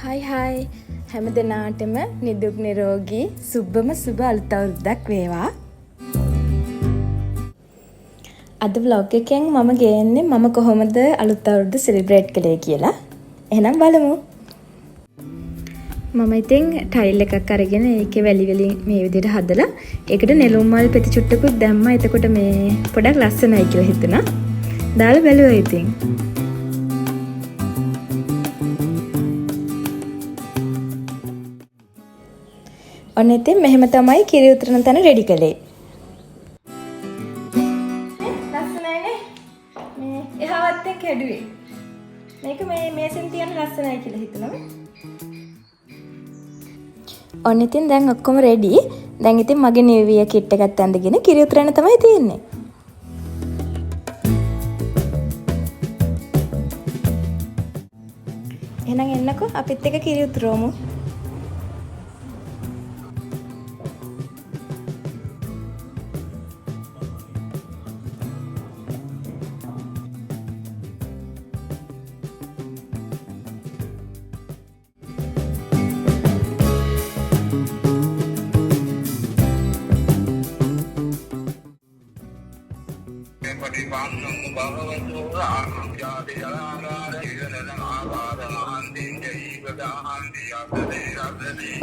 Hai hai හැම දිනාටම නිදුක් නිරෝගී සුබම සුබ අලුත් අවුරුද්දක් වේවා. අද vlog එකෙන් මම ගේන්නේ මම කොහොමද අලුත් අවුරුද්ද සෙලිබ්‍රේට් කළේ කියලා. එහෙනම් බලමු. මම ඉතින් ටයිල් එකක් අරගෙන ඒකේ වැලි වලින් මේ විදිහට හදලා ඒකට නෙළුම් මල් පෙති චුට්ටකුත් දැම්මා. එතකොට මේ පොඩක් ලස්සනයි කියලා හිතුණා. දාලා බැලුවා ඉතින්. ඔන්න ඉතින් මෙහෙම තමයි කිරි උතරන තැන රෙඩි කළේ. ලස්සනයිනේ. මේ එහාවත් එක්ක හැදුවේ. මේක මේ මේසෙන් තියන්න ලස්සනයි කියලා හිතුණා. ඔන්න ඉතින් දැන් ඔක්කොම රෙඩි. දැන් ඉතින් මගේ නිව් ඉයර් කිට් එකත් ඇඳගෙන කිරි උතරන තමයි තියෙන්නේ. එහෙනම් එන්නකෝ අපිත් එක්ක කිරි උතරමු.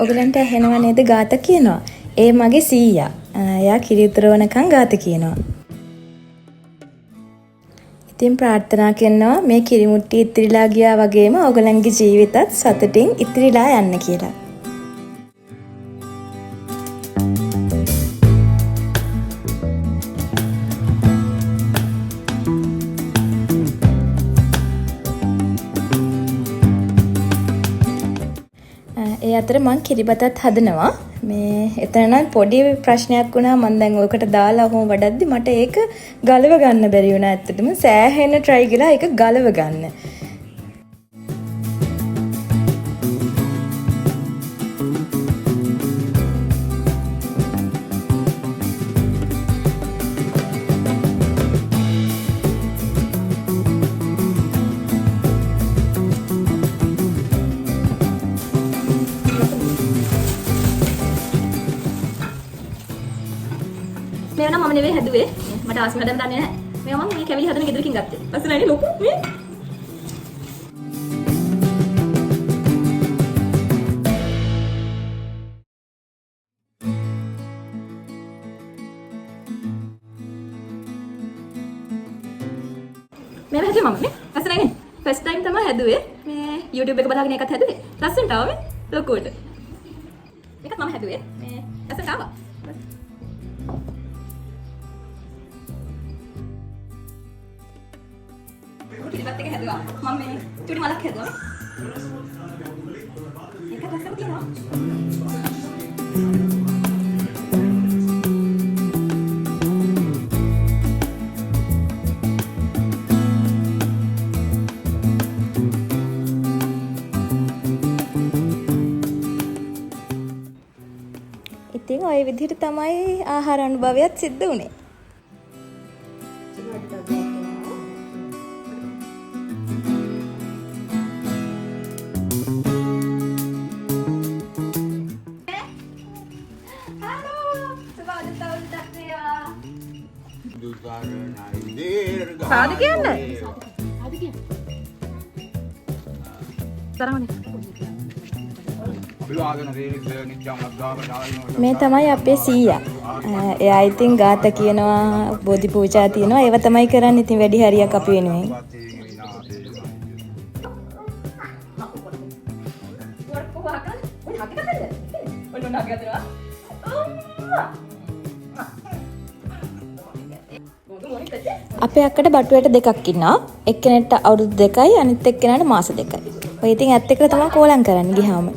ඔයගලන්ට ඇහෙනව නේද ගාත කියනවා. ඒ මගේ සීයා. එයා කිරි උතරවනකන් ගාත කියනවා. ඉතින් ප්‍රාර්ථනා කරනවා මේ කිරි මුට්ටි ඉතිරිලා ගියා වගේම ඔයගලන්ගේ ජීවිතත් සතුටින් ඉතිරිලා යන්න කියලා. ඒ අතර මං කිරිබතත් හදනවා. මේ එතන නම් පොඩි ප්‍රශ්නයක් වුණා. මම දැන් ඔයකට දාලා ඔහොම වඩද්දි මට ඒක ගලව ගන්න බැරි වුණා. ඇත්තටම සෑහෙන try කළා ඒක ගලව ගන්න. මේව නම් මම නෙවෙයි හැදුවේ. මට ආස්ම හදන්න දන්නේ නැහැ. මේව මම මේ කැවිලි හදන ගෙදරකින් ගත්තේ. ලස්සනයිනේ ලොකු මේ. මේව හැදුවේ මම නේ. ලස්සනයිනේ. ෆස්ට් ටයිම් තමයි හැදුවේ. මේ YouTube එක බලාගෙන එකත් හැදුවේ. ලස්සනට ආවේ ලොකුවට. මේකත් මම හැදුවේ. මේ ලස්සනට ආවා. කිරිබත් එක හැදුවා. මම මේ චුටි මලක් හැදුවා. ඒක ලස්සන තියෙනවා. ඉතින් ওই විදිහට තමයි ආහාර අනුභවයත් සිද්ධ වුනේ. සාදු කියන්නේ? සාදු කියන්නේ. මේ තමයි අපේ සීයා. එයා ඉතින් ගාත කියනවා, බෝධි පූජා තියෙනවා. ඒව තමයි කරන්නේ. ඉතින් වැඩි හරියක් අපි වෙනුවෙන්. අපේ අක්කට බටුවට දෙකක් ඉන්නවා. එක්කෙනෙක්ට අවුරුදු 2යි අනිත් එක්කෙනාට මාස 2යි. ඔය ඉතින් ඇත්ත එක්කලා තමයි කෝලම් කරන්න ගියාම.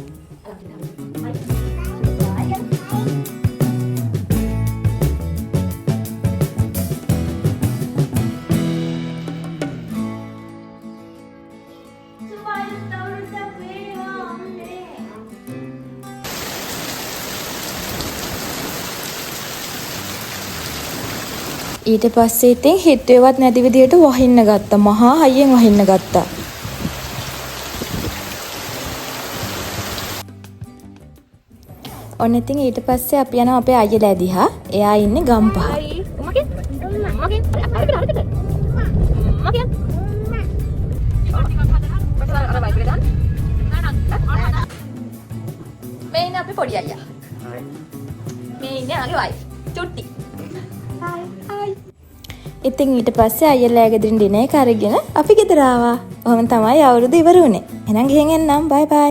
ඊට පස්සේ ඉතින් හිතුවේවත් නැති විදියට වහින්න ගත්තා. මහා හයියෙන් වහින්න ගත්තා. ඔන්න ඉතින් ඊට පස්සේ අපි යනවා අපේ අයියලා දිහා. එයා ඉන්නේ ගම්පහ. මේ ඉන්නේ අපේ පොඩි අයියා. මේ ඉන්නේ ආගේ වයිෆ්. චුට්ටි. හායි. ඉතින් ඊට පස්සේ අයියලා ගෙදරින් ඩිනර් එක අරගෙන අපි ගෙදර ආවා. ඔහොම තමයි අවුරුදු ඉවර වුණේ. එහෙනම් ගිහින් එන්නම්. බයි බයි.